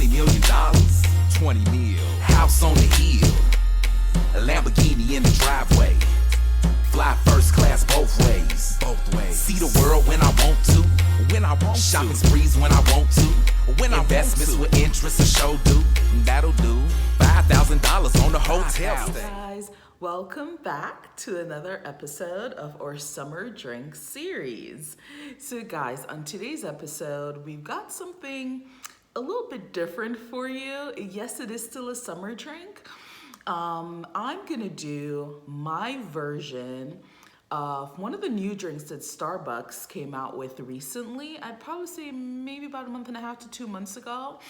$20 million. 20 mil. House on the hill. A Lamborghini in the driveway. Fly first class both ways. Both ways. See the world when I want to. When I want shopping to. Sprees when I want to. When investments with interest a show do. That'll do. $5,000 on the hotel stay. Guys, welcome back to another episode of our summer drink series. So guys, on today's episode, we've got something a little bit different for you. Yes, it is still a summer drink. I'm gonna do my version of one of the new drinks that Starbucks came out with recently. I'd probably say maybe about a month and a half to 2 months ago.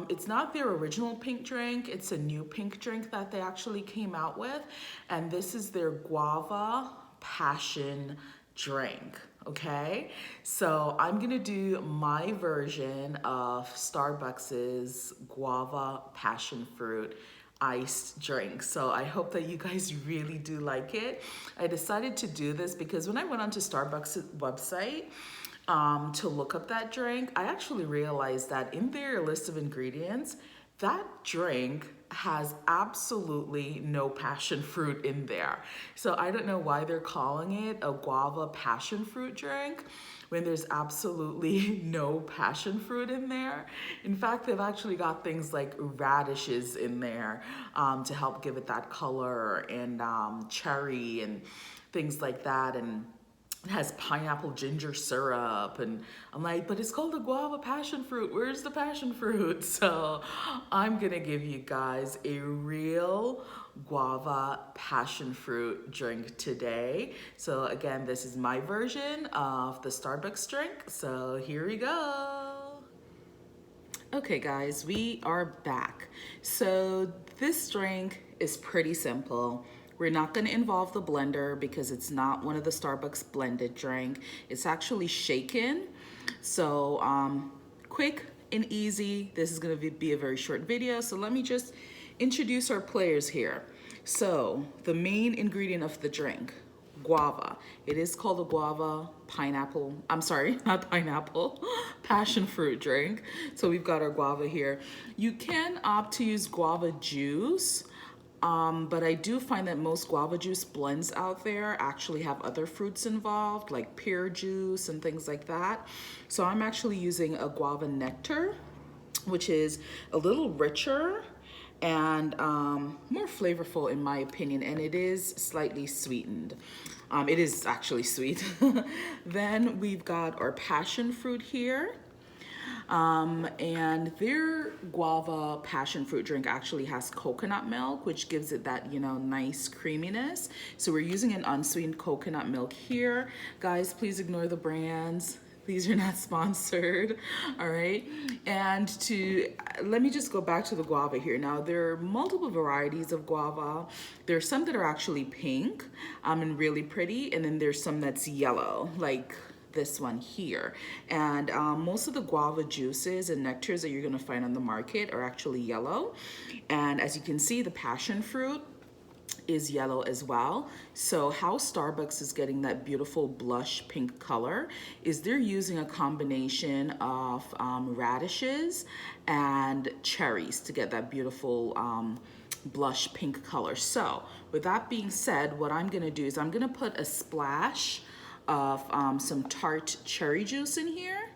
It's not their original pink drink. It's a new pink drink that they actually came out with. And this is their Guava Passion drink, okay? So I'm gonna do my version of Starbucks's Guava Passion Fruit iced drink. So I hope that you guys really do like it. I decided to do this because when I went onto Starbucks website to look up that drink, I actually realized that in their list of ingredients, that drink has absolutely no passion fruit in there. So I don't know why they're calling it a guava passion fruit drink when there's absolutely no passion fruit in there. In fact, they've actually got things like radishes in there to help give it that color, and cherry and things like that, and it has pineapple ginger syrup, and I'm like, but it's called a guava passion fruit. Where's the passion fruit? So I'm gonna give you guys a real guava passion fruit drink today. So again, this is my version of the Starbucks drink. So here we go. Okay guys, we are back. So this drink is pretty simple. We're not going to involve the blender because it's not one of the Starbucks blended drink. It's actually shaken. So quick and easy. This is going to be a very short video. So let me just introduce our players here. So the main ingredient of the drink, guava. It is called a guava pineapple. I'm sorry, not pineapple, passion fruit drink. So we've got our guava here. You can opt to use guava juice. But I do find that most guava juice blends out there actually have other fruits involved, like pear juice and things like that. So I'm actually using a guava nectar, which is a little richer and more flavorful in my opinion, and it is slightly sweetened. It is actually sweet. Then we've got our passion fruit here. And their guava passion fruit drink actually has coconut milk, which gives it that, you know, nice creaminess. So we're using an unsweetened coconut milk here. Guys, please ignore the brands. These are not sponsored, all right? And let me just go back to the guava here. Now, there are multiple varieties of guava. There are some that are actually pink and really pretty, and then there's some that's yellow, like this one here. And most of the guava juices and nectars that you're gonna find on the market are actually yellow. And as you can see, the passion fruit is yellow as well. So how Starbucks is getting that beautiful blush pink color is they're using a combination of radishes and cherries to get that beautiful blush pink color. So with that being said, what I'm gonna do is I'm gonna put a splash of some tart cherry juice in here,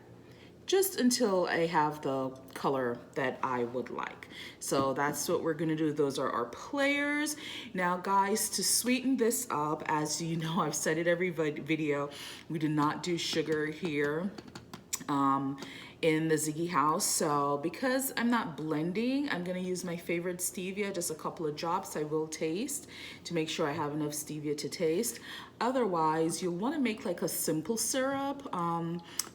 just until I have the color that I would like. So that's what we're gonna do. Those are our players. Now guys, to sweeten this up, as you know, I've said it every video, we do not do sugar here in the Ziggy house. So because I'm not blending, I'm gonna use my favorite stevia, just a couple of drops. I will taste to make sure I have enough stevia to taste. Otherwise, you'll wanna make like a simple syrup,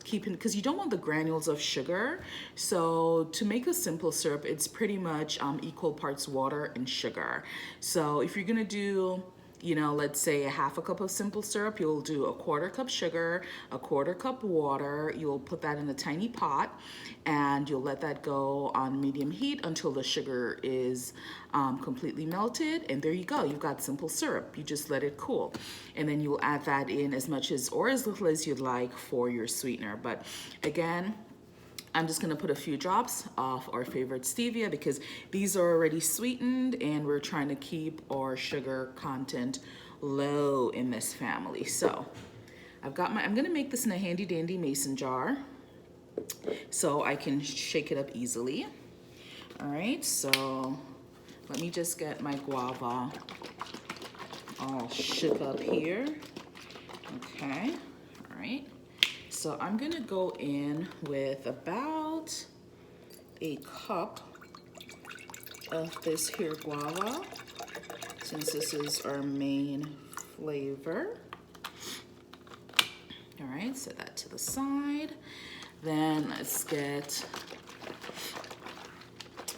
because you don't want the granules of sugar. So to make a simple syrup, it's pretty much equal parts water and sugar. So if you're gonna do, you know, let's say a half a cup of simple syrup, you'll do a 1/4 cup sugar, a 1/4 cup water. You'll put that in a tiny pot and you'll let that go on medium heat until the sugar is completely melted. And there you go, you've got simple syrup. You just let it cool. And then you'll add that in as much as or as little as you'd like for your sweetener. But again, I'm just gonna put a few drops of our favorite stevia because these are already sweetened and we're trying to keep our sugar content low in this family. So I'm gonna make this in a handy dandy mason jar so I can shake it up easily. All right, so let me just get my guava all shook up here. Okay, all right. So I'm gonna go in with about a cup of this here guava, since this is our main flavor. All right, set that to the side. Then let's get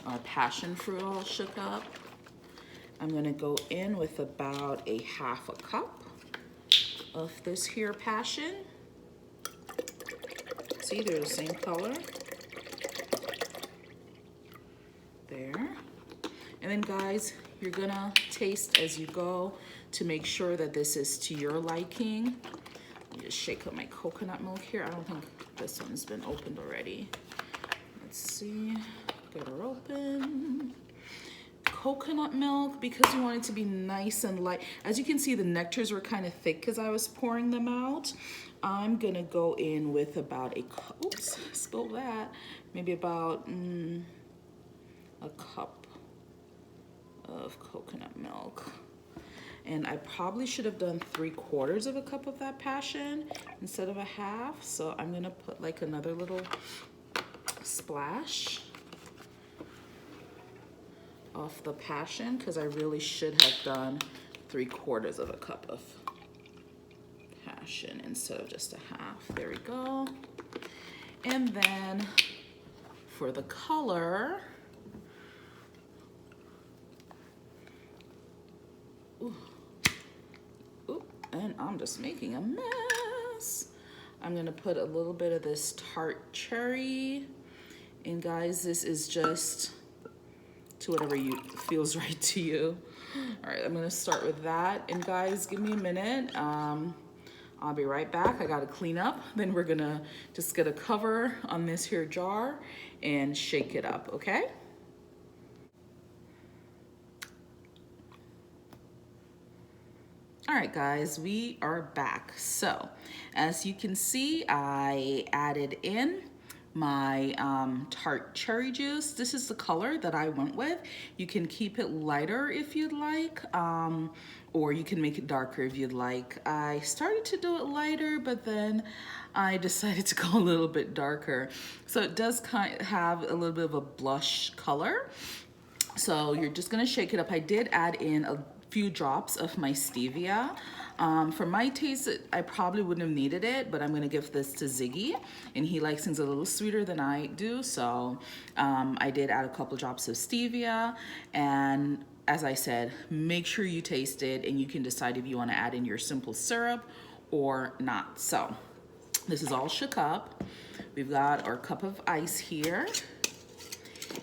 our passion fruit all shook up. I'm gonna go in with about a half a cup of this here passion. See, they're the same color. There. And then guys, you're gonna taste as you go to make sure that this is to your liking. Let me just shake up my coconut milk here. I don't think this one's been opened already. Let's see, get her open. Coconut milk, because we want it to be nice and light. As you can see, the nectars were kind of thick because I was pouring them out. I'm gonna go in with about a cup, oops, spilled that, maybe about a cup of coconut milk. And I probably should have done 3/4 of a cup of that passion instead of a half. So I'm gonna put like another little splash of the passion because I really should have done 3/4 of a cup of passion instead of just a half. There we go. And then for the color, and I'm just making a mess. I'm gonna put a little bit of this tart cherry. And guys, this is just to whatever feels right to you. All right, I'm gonna start with that. And guys, give me a minute. I'll be right back. I gotta clean up. Then we're gonna just get a cover on this here jar and shake it up, okay? All right, guys, we are back. So, as you can see, I added in my tart cherry juice. This is the color that I went with. You can keep it lighter if you'd like, or you can make it darker if you'd like. I started to do it lighter, but then I decided to go a little bit darker. So it does kind of have a little bit of a blush color. So you're just gonna shake it up. I did add in a few drops of my stevia. For my taste, I probably wouldn't have needed it, but I'm gonna give this to Ziggy, and he likes things a little sweeter than I do, so I did add a couple drops of stevia, and as I said, make sure you taste it, and you can decide if you wanna add in your simple syrup or not. So this is all shook up. We've got our cup of ice here.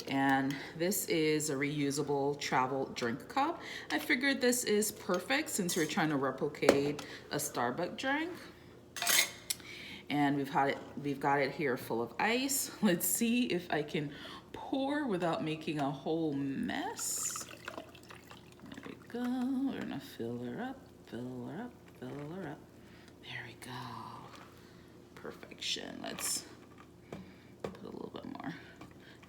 And this is a reusable travel drink cup. I figured this is perfect since we're trying to replicate a Starbucks drink. And we've got it here full of ice. Let's see if I can pour without making a whole mess. There we go. We're gonna fill her up, fill her up, fill her up. There we go. Perfection. Let's put a little bit more.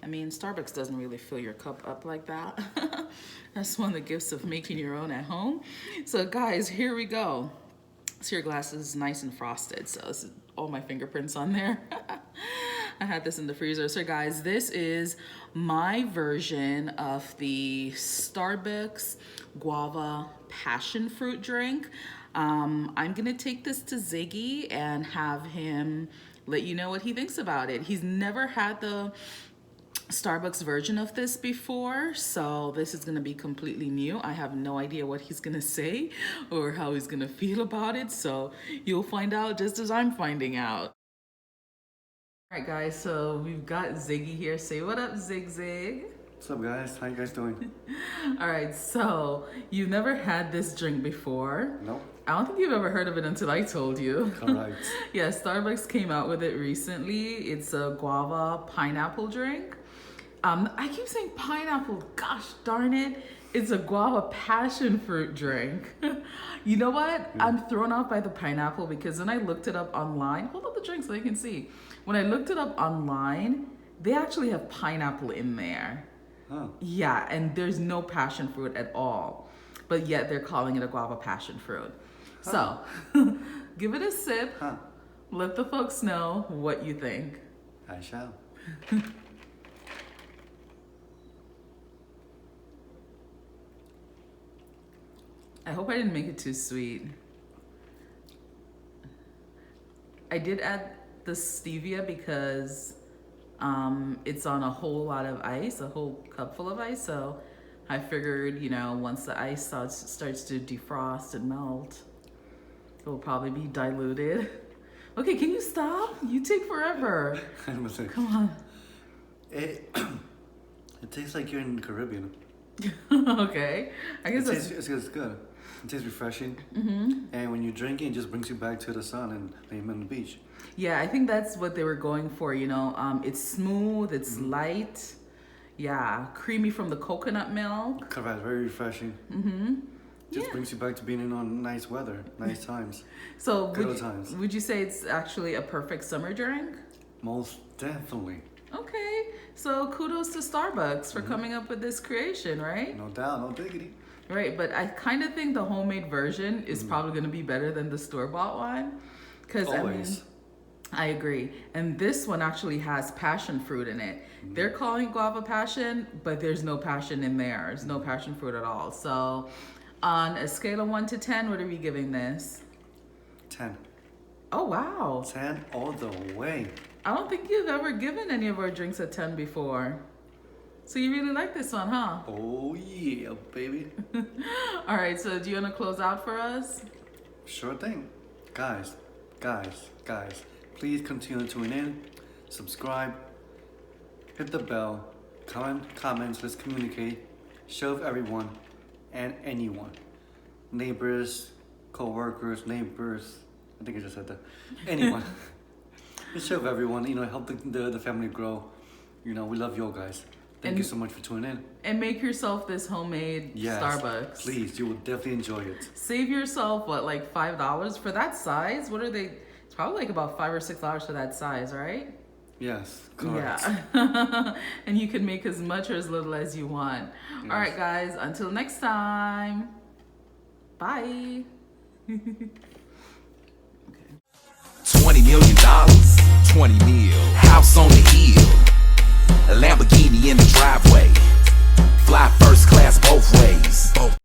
I mean, Starbucks doesn't really fill your cup up like that. That's one of the gifts of making your own at home. So guys, here we go. So your glass is nice and frosted. So this is all my fingerprints on there. I had this in the freezer. So guys, this is my version of the Starbucks guava passion fruit drink. I'm gonna take this to Ziggy and have him let you know what he thinks about it. He's never had the Starbucks version of this before, so this is gonna be completely new. I have no idea what he's gonna say or how he's gonna feel about it, so you'll find out just as I'm finding out. All right, guys, so we've got Ziggy here. Say what up, Zig. What's up, guys? How you guys doing? All right, so you've never had this drink before. Nope. I don't think you've ever heard of it until I told you. Correct. Yeah, Starbucks came out with it recently. It's a guava pineapple drink. I keep saying pineapple. Gosh darn it. It's a guava passion fruit drink. You know what? I'm thrown off by the pineapple because when I looked it up online, hold up the drink so you can see. When I looked it up online, they actually have pineapple in there. Huh. Yeah, and there's no passion fruit at all. But yet they're calling it a guava passion fruit. So, give it a sip. Huh. Let the folks know what you think. I shall. I hope I didn't make it too sweet. I did add the stevia because it's on a whole lot of ice, a whole cup full of ice. So I figured, you know, once the ice starts to defrost and melt, it will probably be diluted. Okay, can you stop? You take forever. Come on. It tastes like you're in the Caribbean. Okay. I guess It's good. It tastes refreshing. And when you drink it, it just brings you back to the sun and on the beach. Yeah, I think that's what they were going for, you know. It's smooth, it's light. Yeah, creamy from the coconut milk. Correct, very refreshing. Just brings you back to being in on nice weather, nice times. So Good old times. would you say it's actually a perfect summer drink? Most definitely. Okay, so kudos to Starbucks for coming up with this creation, right? No doubt, no diggity. Right, but I kind of think the homemade version is probably going to be better than the store-bought one. Because Always. I agree. And this one actually has passion fruit in it. They're calling it guava passion, but there's no passion in there. There's no passion fruit at all. So on a scale of 1 to 10, what are we giving this? 10. Oh, wow. 10 all the way. I don't think you've ever given any of our drinks a 10 before. So you really like this one, huh? Oh yeah, baby. All right, so do you want to close out for us? Sure thing. Guys, please continue tuning in, subscribe, hit the bell, comments, let's communicate, share with everyone and anyone. Neighbors, co-workers, neighbors, I think I just said that. Anyone. Just share with everyone, you know, help the family grow. You know, we love you all guys. Thank you so much for tuning in. And make yourself this homemade Starbucks. Please, you will definitely enjoy it. Save yourself, what, like $5 for that size? What are they? It's probably like about $5 or $6 for that size, right? Yes, correct. Yeah. And you can make as much or as little as you want. Yes. All right, guys, until next time. Bye. $20 million, 20 mil, house on the hill, a Lamborghini in the driveway.